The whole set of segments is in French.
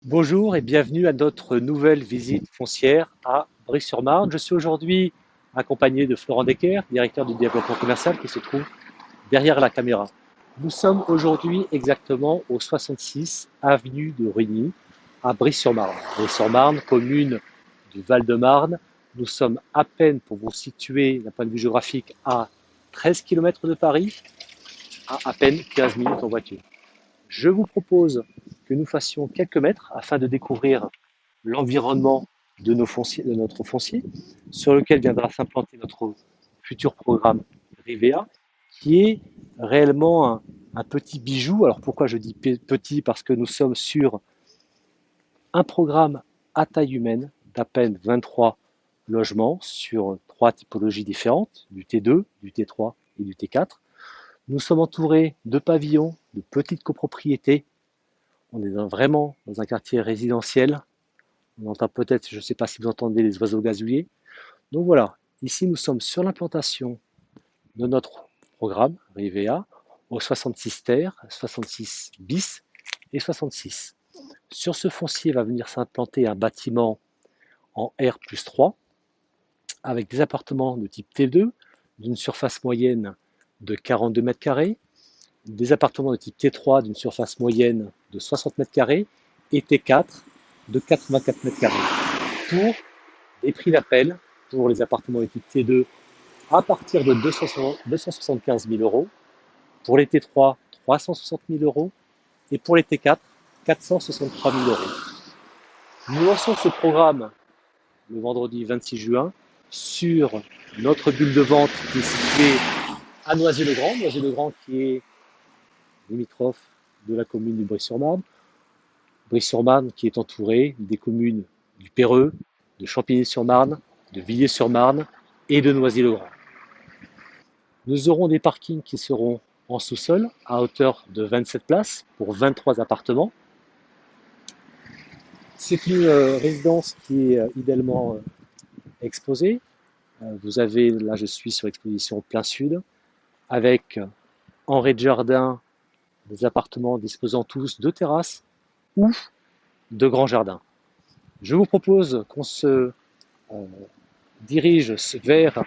Bonjour et bienvenue à notre nouvelle visite foncière à Brie-sur-Marne. Je suis aujourd'hui accompagné de Florent Decker, directeur du développement commercial qui se trouve derrière la caméra. Nous sommes aujourd'hui exactement au 66 avenue de Rugny à Brie-sur-Marne. Brie-sur-Marne, commune du Val-de-Marne. Nous sommes à peine, pour vous situer d'un point de vue géographique, à 13 km de Paris, à peine 15 minutes en voiture. Je vous propose que nous fassions quelques mètres afin de découvrir l'environnement de notre foncier, sur lequel viendra s'implanter notre futur programme Rivea, qui est réellement un petit bijou. Alors pourquoi je dis petit? Parce que nous sommes sur un programme à taille humaine d'à peine 23 logements sur 3 typologies différentes, du T2, du T3 et du T4. Nous sommes entourés de pavillons, de petites copropriétés. On est vraiment dans un quartier résidentiel. On entend peut-être, je ne sais pas si vous entendez les oiseaux gazouiller. Donc voilà, ici nous sommes sur l'implantation de notre programme Rivea au 66 terre, 66 bis et 66. Sur ce foncier va venir s'implanter un bâtiment en R+3 avec des appartements de type T2 d'une surface moyenne de 42 mètres carrés, des appartements de type T3 d'une surface moyenne de 60 mètres carrés et T4 de 84 mètres carrés pour des prix d'appel pour les appartements de type T2 à partir de 275 000 euros, pour les T3 360 000 euros et pour les T4 463 000 euros. Nous lançons ce programme le vendredi 26 juin sur notre bulle de vente qui est située à Noisy-le-Grand. Noisy-le-Grand qui est limitrophe de la commune de Brie-sur-Marne. Brie-sur-Marne qui est entourée des communes du Perreux, de Champigny-sur-Marne, de Villiers-sur-Marne et de Noisy-le-Grand. Nous aurons des parkings qui seront en sous-sol à hauteur de 27 places pour 23 appartements. C'est une résidence qui est idéalement exposée. Vous avez, là je suis sur exposition plein sud, avec en rez-de-jardin des appartements disposant tous de terrasses ou de grands jardins. Je vous propose qu'on se dirige vers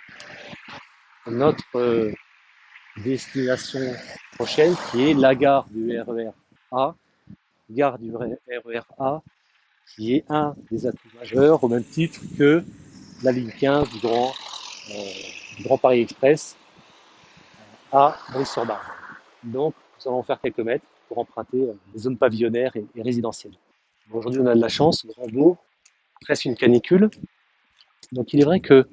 notre destination prochaine qui est la gare du RER A, gare du RER A qui est un des atouts majeurs au même titre que la ligne 15 du Grand Paris Express à Brie-sur-Marne. Donc nous allons faire quelques mètres pour emprunter des zones pavillonnaires et résidentielles. Aujourd'hui on a de la chance, grand beau, presque une canicule. Donc il est vrai que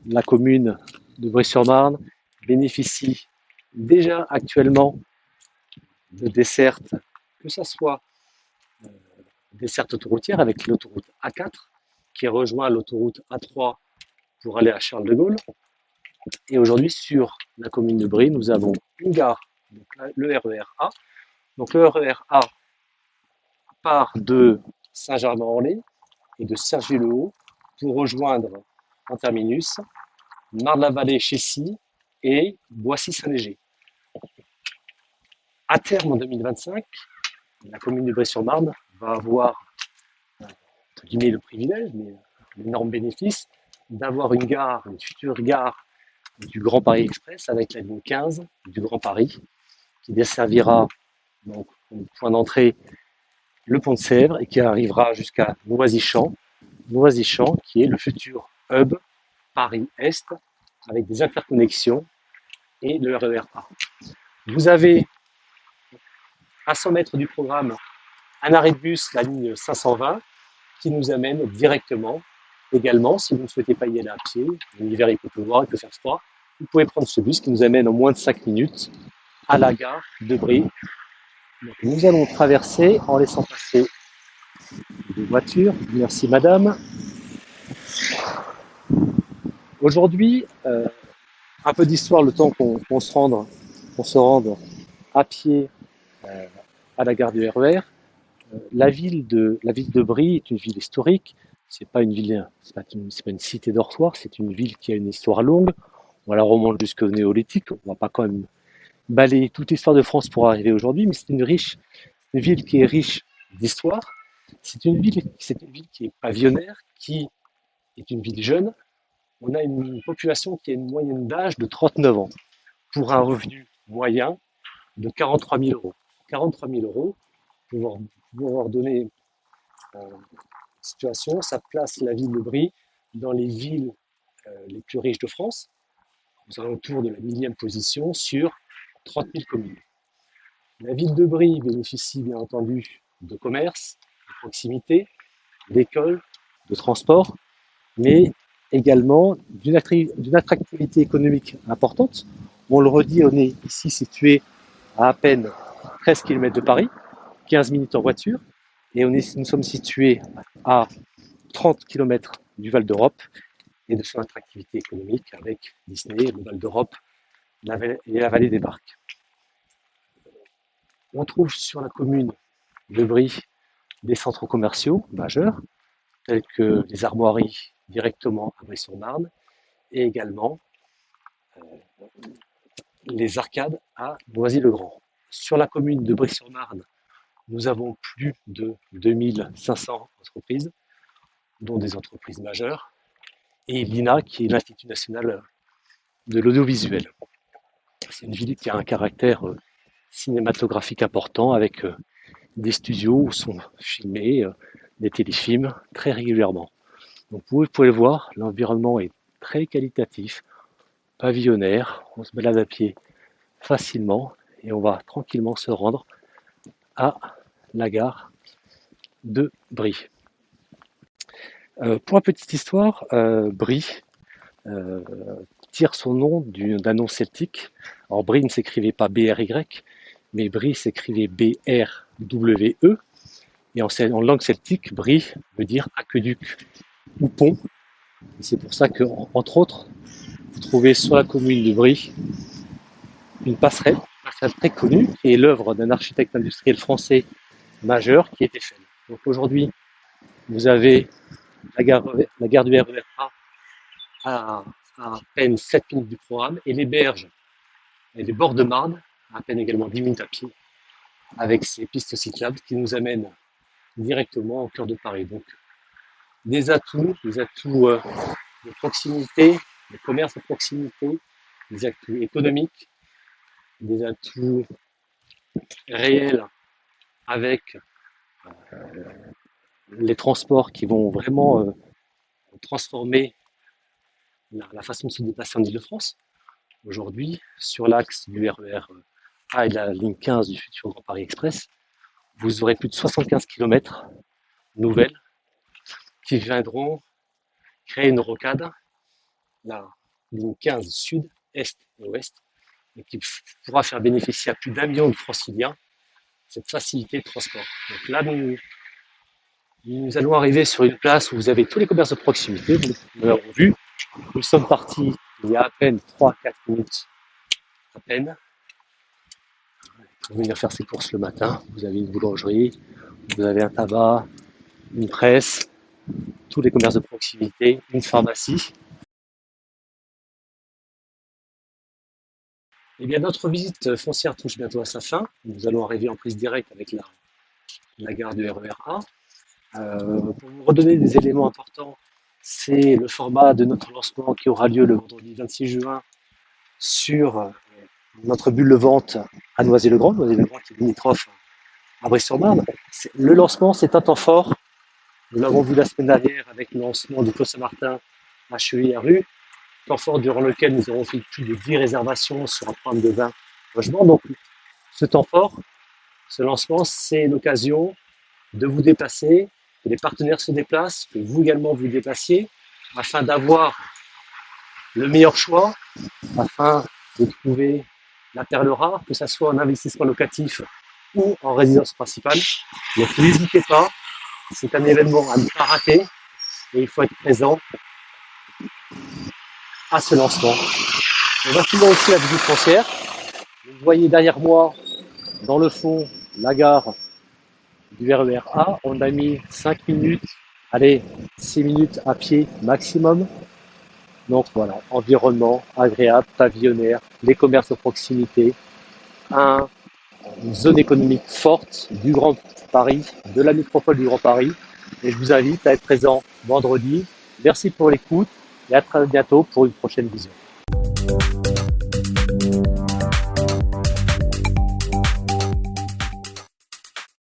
la commune de Brie-sur-Marne bénéficie déjà actuellement de dessertes, que ce soit desserte autoroutière avec l'autoroute A4 qui rejoint l'autoroute A3 pour aller à Charles de Gaulle. Et aujourd'hui, sur la commune de Brie, nous avons une gare, donc le RER A. Donc le RER A part de Saint-Germain-en-Laye et de Cergy-le-Haut pour rejoindre en terminus Marne-la-Vallée-Chessy et Boissy-Saint-Léger. À terme, en 2025, la commune de Brie-sur-Marne va avoir, entre guillemets, le privilège, mais l'énorme bénéfice, d'avoir une gare, une future gare du Grand Paris Express avec la ligne 15 du Grand Paris, qui desservira donc au point d'entrée le pont de Sèvres et qui arrivera jusqu'à Noisy-Champs, Noisy-Champs qui est le futur hub Paris-Est avec des interconnexions et le RER A. Vous avez à 100 mètres du programme un arrêt de bus, la ligne 520, qui nous amène directement également, si vous ne souhaitez pas y aller à pied, l'hiver il peut pleuvoir, il peut faire froid, vous pouvez prendre ce bus qui nous amène en moins de 5 minutes à la gare de Brie. Donc, nous allons traverser en laissant passer des voitures. Merci madame. Aujourd'hui, un peu d'histoire, le temps qu'on se rende à pied à la gare du RER. La ville de Brie est une ville historique. C'est pas une ville, c'est pas une cité dortoir. C'est une ville qui a une histoire longue. Voilà, on remonte jusqu'au néolithique. On va pas quand même balayer toute l'histoire de France pour arriver aujourd'hui, mais c'est une ville qui est riche d'histoire. C'est une ville qui est pavillonnaire, qui est une ville jeune. On a une population qui a une moyenne d'âge de 39 ans pour un revenu moyen de 43 000 euros. 43 000 euros, pour pouvoir donner une situation, ça place la ville de Brie dans les villes les plus riches de France, aux alentours de la millième position sur 30 000 communes. La ville de Brie bénéficie bien entendu de commerce, de proximité, d'écoles, de transport, mais également d'une attractivité économique importante. On le redit, on est ici situé à peine 13 km de Paris, 15 minutes en voiture, et nous sommes situés à 30 km du Val d'Europe et de son attractivité économique avec Disney, le Val d'Europe et la vallée des Barques. On trouve sur la commune de Brie des centres commerciaux majeurs, tels que les armoiries directement à Brie-sur-Marne, et également les arcades à Noisy-le-Grand. Sur la commune de Brie-sur-Marne, nous avons plus de 2500 entreprises, dont des entreprises majeures, et l'INA, qui est l'Institut national de l'audiovisuel. C'est une ville qui a un caractère cinématographique important, avec des studios où sont filmés des téléfilms très régulièrement. Donc vous pouvez le voir, l'environnement est très qualitatif, pavillonnaire, on se balade à pied facilement et on va tranquillement se rendre à la gare de Brie. Pour la petite histoire, Brie euh, tire son nom d'un nom celtique. Alors Brie ne s'écrivait pas B-R-Y, mais Brie s'écrivait B-R-W-E. Et en langue celtique, Brie veut dire aqueduc ou pont. Et c'est pour ça que, entre autres, vous trouvez sur la commune de Brie une passerelle très connue, qui est l'œuvre d'un architecte industriel français majeur qui est Eiffel. Donc aujourd'hui, vous avez la gare du RER A à peine 7 minutes du programme et les berges et les bords de Marne à peine également 10 minutes à pied avec ces pistes cyclables qui nous amènent directement au cœur de Paris. Donc des atouts de proximité, de commerce de proximité, des atouts économiques, des atouts réels avec les transports qui vont vraiment transformer la façon de se déplacer en Ile-de-France. Aujourd'hui, sur l'axe du RER A et de la ligne 15 du futur Grand Paris Express, vous aurez plus de 75 km nouvelles qui viendront créer une rocade, la ligne 15 sud, est et ouest, et qui pourra faire bénéficier à plus d'1 million de franciliens cette facilité de transport. Donc là, nous allons arriver sur une place où vous avez tous les commerces de proximité, nous l'avons vu. Nous sommes partis il y a à peine 3-4 minutes, à peine, pour venir faire ses courses le matin. Vous avez une boulangerie, vous avez un tabac, une presse, tous les commerces de proximité, une pharmacie. Eh bien, notre visite foncière touche bientôt à sa fin. Nous allons arriver en prise directe avec la gare du RER A. Pour vous redonner des éléments importants, c'est le format de notre lancement qui aura lieu le vendredi 26 juin sur notre bulle de vente à Noisy-le-Grand. Noisy-le-Grand qui est limitrophe à Brie-sur-Marne. Le lancement, c'est un temps fort. Nous l'avons vu la semaine dernière avec le lancement du Clos Saint-Martin à Chevillers-Rue. Temps fort durant lequel nous avons fait plus de 10 réservations sur un programme de 20 logements. Donc, ce temps fort, ce lancement, c'est l'occasion de vous déplacer, que les partenaires se déplacent, que vous également vous déplaciez, afin d'avoir le meilleur choix, afin de trouver la perle rare, que ce soit en investissement locatif ou en résidence principale. Donc n'hésitez pas, c'est un événement à ne pas rater et il faut être présent à ce lancement. On va finir aussi la visite foncière. Vous voyez derrière moi, dans le fond, la gare du RER A. On a mis 5 minutes, allez, 6 minutes à pied maximum Donc voilà, environnement agréable, pavillonnaire, les commerces de proximité, une zone économique forte du Grand Paris, de la métropole du Grand Paris. Et je vous invite à être présent vendredi. Merci pour l'écoute et à très bientôt pour une prochaine vision.